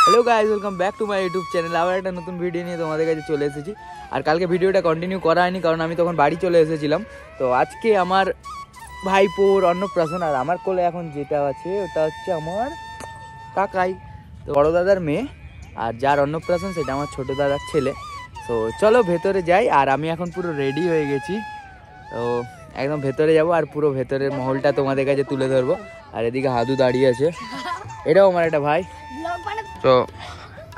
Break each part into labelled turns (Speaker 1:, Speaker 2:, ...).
Speaker 1: Hello guys, welcome back to my YouTube channel. আবার একটা নতুন ভিডিও নিয়ে তোমাদের কাছে চলে এসেছি। আর কালকে ভিডিওটা কন্টিনিউ করা হয়নি কারণ আমি তখন বাড়ি চলে এসেছিলাম। তো আজকে আমার ভাইপোর অন্নপ্রাশন, আর আমার কোলে এখন যেটা আছে ওটা হচ্ছে আমার কাকাই, তো বড় দাদার মেয়ে। আর যার অন্নপ্রাশন সেটা আমার ছোট দাদার ছেলে। তো চলো ভেতরে যাই। আর আমি এখন পুরো রেডি হয়ে গেছি, তো একদম ভেতরে যাব আর পুরো ভেতরের মহলটা তোমাদের কাছে তুলে ধরবো। আর এদিকে হাদু দাঁড়িয়ে আছে, এটাও আমার একটা ভাই। তো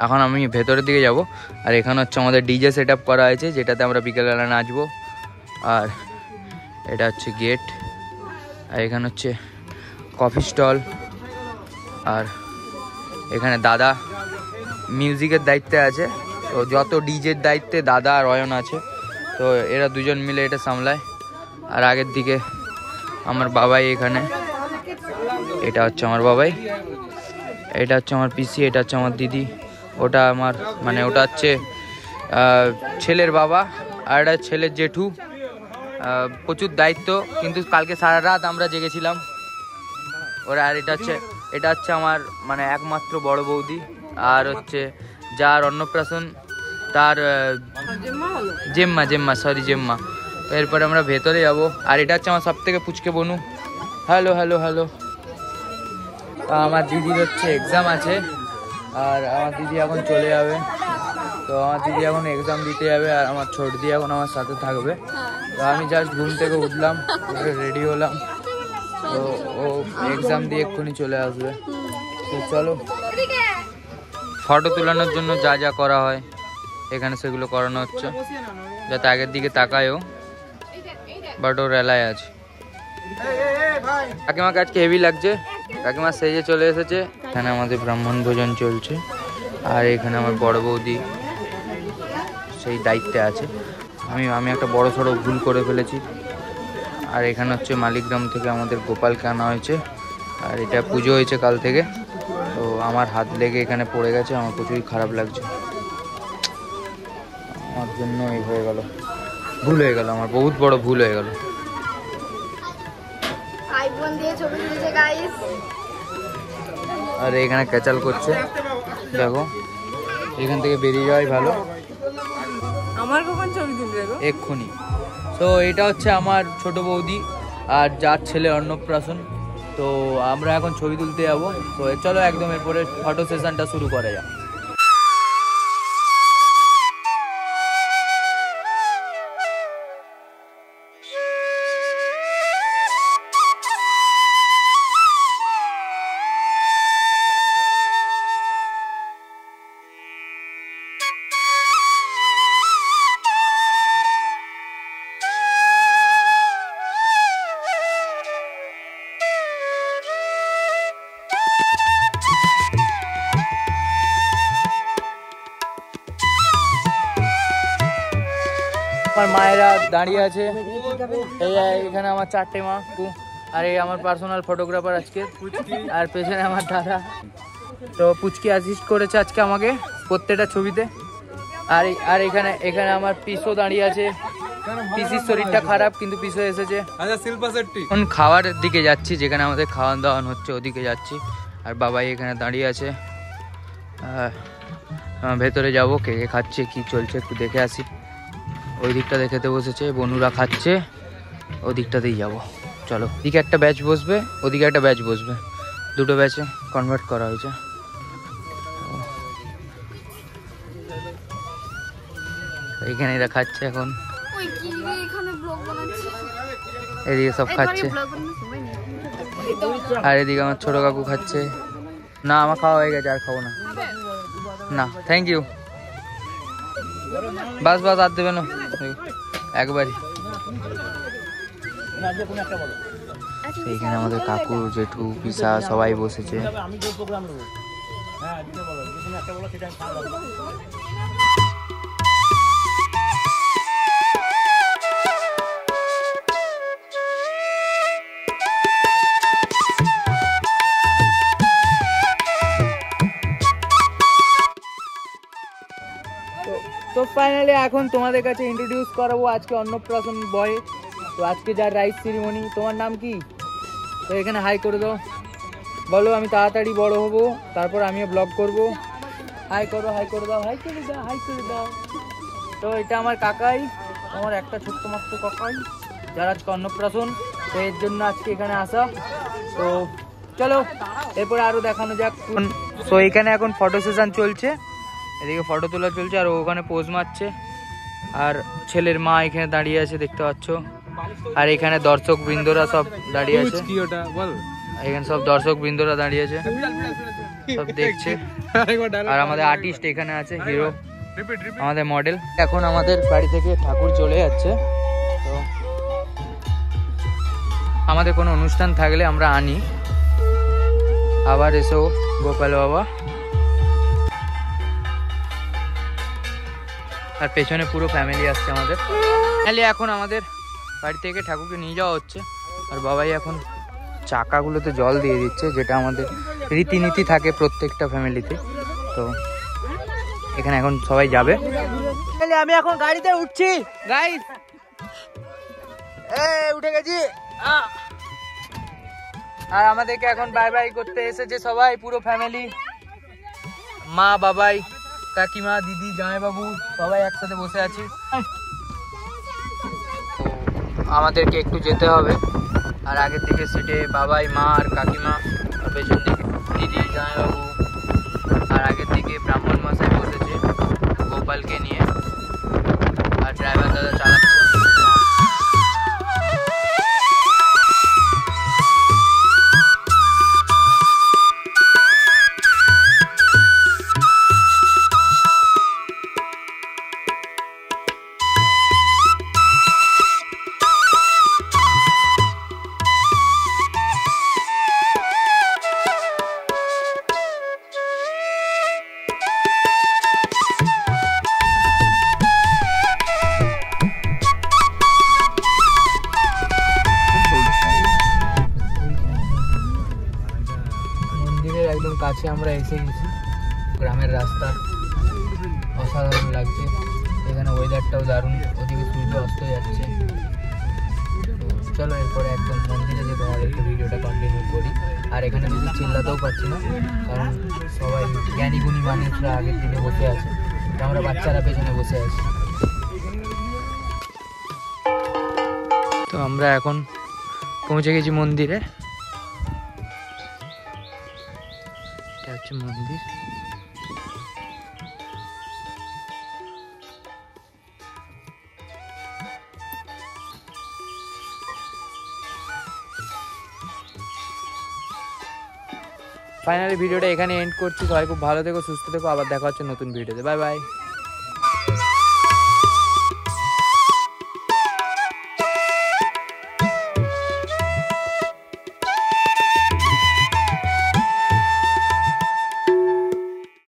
Speaker 1: এখন আমি ভেতরের দিকে যাব। আর এখানে হচ্ছে আমাদের ডিজে সেট আপ করা হয়েছে, যেটাতে আমরা বিকেলবেলা নাচবো। আর এটা হচ্ছে গেট, আর এখানে হচ্ছে কফি স্টল। আর এখানে দাদা মিউজিকের দায়িত্বে আছে, তো যত ডিজের দায়িত্বে দাদা আর অয়ন আছে, তো এরা দুজন মিলে এটা সামলায়। আর আগের দিকে আমার বাবাই, এখানে এটা হচ্ছে আমার বাবাই, এটা হচ্ছে আমার পিসি, এটা হচ্ছে আমার দিদি, ওটা আমার মানে ওটা হচ্ছে ছেলের বাবা, আর এটা ছেলের জেঠু। প্রচুর দায়িত্ব, কিন্তু কালকে সারা রাত আমরা জেগেছিলাম ওরা। আর এটা হচ্ছে আমার মানে একমাত্র বড় বৌদি, আর হচ্ছে যার অন্নপ্রাশন তার জেম্মা। তো এরপরে আমরা ভেতরে যাব। আর এটা হচ্ছে আমার সব থেকে পুচকে বনু। Hello hello hello. আমার দিদির হচ্ছে এক্সাম আছে, আর আমার দিদি এখন চলে যাবে। তো আমার দিদি এখন এক্সাম দিতে যাবে, আর আমার ছোট দি এখন আমার সাথে থাকবে। তো আমি জাস্ট ঘুম থেকে উঠলাম, রেডি হলাম, তো ও এক্সাম দিয়ে এক্ষুনি চলে আসবে। তো চলো, ফটো তোলানোর জন্য যা যা করা হয় এখানে সেগুলো করানো হচ্ছে, যাতে আগের দিকে তাকায়ও, বাট ওর এলায় আছে। কাকিমাকে আজকে হেভি লাগছে, কাকিমা সেজে চলে এসেছে। এখানে আমাদের ব্রাহ্মণ ভোজন চলছে, আর এখানে আমার বড় বৌদি সেই দায়িত্বে আছে। আমি একটা বড় সড়ো ভুল করে ফেলেছি। আর এখানে হচ্ছে মালিকগ্রাম থেকে আমাদের গোপালকে আনা হয়েছে, আর এটা পুজো হয়েছে কাল থেকে। তো আমার হাত লেগে এখানে পড়ে গেছে, আমার প্রচুরই খারাপ লাগছে। আমার জন্য এই হয়ে গেল, ভুল হয়ে গেল, আমার বহুত বড় ভুল হয়ে গেল। আর এখানে ক্যাচাল করছে, দেখো এখান থেকে বেরিয়ে যাওয়াই ভালো।
Speaker 2: আমার কখন ছবি তুলবে গো?
Speaker 1: এক্ষুনি। তো এটা হচ্ছে আমার ছোট বৌদি আর যার ছেলে অন্নপ্রাশন। তো আমরা এখন ছবি তুলতে যাবো। তো চলো একদম এরপরে ফটো সেশনটা শুরু করা যাক। আমার মায়েরা দাঁড়িয়ে আছে, এখানে আমার 4টে মা, আর এই আমার পার্সোনাল ফটোগ্রাফার আজকে, আর পেছনে আমার দাদা। তো পুচকি অ্যাসিস্ট করেছে আজকে আমাকে প্রত্যেকটা ছবিতে। আর এখানে আমার পিসও দাঁড়িয়ে আছে। পিসির শরীরটা খারাপ, কিন্তু পিসও এসেছে। এখন খাওয়ার দিকে যাচ্ছি, যেখানে আমাদের খাওয়ান দাওয়ান হচ্ছে ওদিকে যাচ্ছি। আর বাবাই এখানে দাঁড়িয়ে আছে। ভেতরে যাবো, কে কে খাচ্ছে কি চলছে একটু দেখে আসি। ওই দিকটাতে খেতে বসেছে, বনুরা খাচ্ছে, ওই দিকটাতেই যাবো। চলো, এদিকে একটা ব্যাচ বসবে, ওদিকে একটা ব্যাচ বসবে, দুটো ব্যাচে কনভার্ট করা হয়েছে। এইখানে এরা খাচ্ছে এখন, এদিকে সব খাচ্ছে। আর এদিকে আমার ছোট কাকু খাচ্ছে। না, আমার খাওয়া হয়ে গেছে, আর খাবো না। না, থ্যাংক ইউ। বাস আর দেবে না একবারই। এইখানে আমাদের কাকু জেঠু পিসা সবাই বসেছে। তো ফাইনালি এখন তোমাদের কাছে ইন্ট্রোডিউস করাবো আজকে অন্নপ্রাশন বয়। তো আজকে যার রাইস সেরিমনি। তোমার নাম কি? তো এখানে হাই করে দাও, বলো আমি তাড়াতাড়ি বড় হব, তারপর আমিও ব্লগ করব। হাই করো, হাই করে দাও, হাই করে দাও, হাই করে দাও। তো এটা আমার কাকাই, আমার একটা ছোট্ট মাত্র কাকাই, যার আজকে অন্নপ্রাশন, তো এর জন্য আজকে এখানে আসা। তো চলো এরপরে আরো দেখানো যাক। তো এখানে এখন ফটো সেশন চলছে, এদিকে ফটো তোলা চলছে, আর ওখানে পোজ মারছে, আর ছেলের মা এখানে দাঁড়িয়ে আছে দেখতে পাচ্ছ, আর এখানে দর্শক বৃন্দরা সব দাঁড়িয়ে আছে, এখানে সব দর্শক বৃন্দরা দাঁড়িয়ে আছে, সব দেখছে। আর আমাদের আর্টিস্ট এখানে আছে, হিরো, আমাদের মডেল। এখন আমাদের বাড়ি থেকে ঠাকুর চলে যাচ্ছে। তো আমাদের কোনো অনুষ্ঠান থাকলে আমরা আনি, আবার এসো গোপাল বাবা। আর পেছনে পুরো ফ্যামিলি আসছে আমাদের। ফ্যামিলি এখন আমাদের বাড়ি থেকে ঠাকুরকে নিয়ে যাওয়া হচ্ছে, আর বাবাই এখন চাকাগুলোতে জল দিয়ে দিচ্ছে, যেটা আমাদের রীতিনীতি থাকে প্রত্যেকটা ফ্যামিলিতে। তো এখানে এখন সবাই যাবে। আমি এখন গাড়িতে উঠছি গাইস, উঠে গেছি। আর আমাদেরকে এখন বাই বাই করতে এসেছে সবাই, পুরো ফ্যামিলি, মা, বাবাই, কাকিমা, দিদি, জামাইবাবু, সবাই একসাথে বসে আছি। আমাদেরকে একটু যেতে হবে, আর আগের দিকে সিটে বাবাই, মা আর কাকিমা, আর পেছন দিকে দিদি, জামাইবাবু, আর আগের দিকে ব্রাহ্মণ মশাই বসেছে গোপালকে নিয়ে, আর ড্রাইভার দাদা চালাচ্ছে। একদম কাছে আমরা এসে গেছি, গ্রামের রাস্তা অসাধারণ লাগছে, এখানে ওয়েদারটাও দারুণ, ওদিকে সূর্য অস্ত যাচ্ছে। তো চলো এরপরে একদম মন্দিরে যেতে হবে, একটু ভিডিওটা কন্টিনিউ করি। আর এখানে বেশি চিল্লাতেও পারছি না, কারণ সবাই জ্ঞানী গুণী মানুষরা আগের দিনে বসে আছে, আমরা বাচ্চারা পেছনে বসে আছি। তো আমরা এখন পৌঁছে গেছি মন্দিরে, এটা হচ্ছে মন্দির। ফাইনালি ভিডিওটা এখানে এন্ড করছি। সবাই খুব ভালো থেকো, সুস্থ থেকো, আবার দেখা হচ্ছে নতুন ভিডিওতে। Bye bye.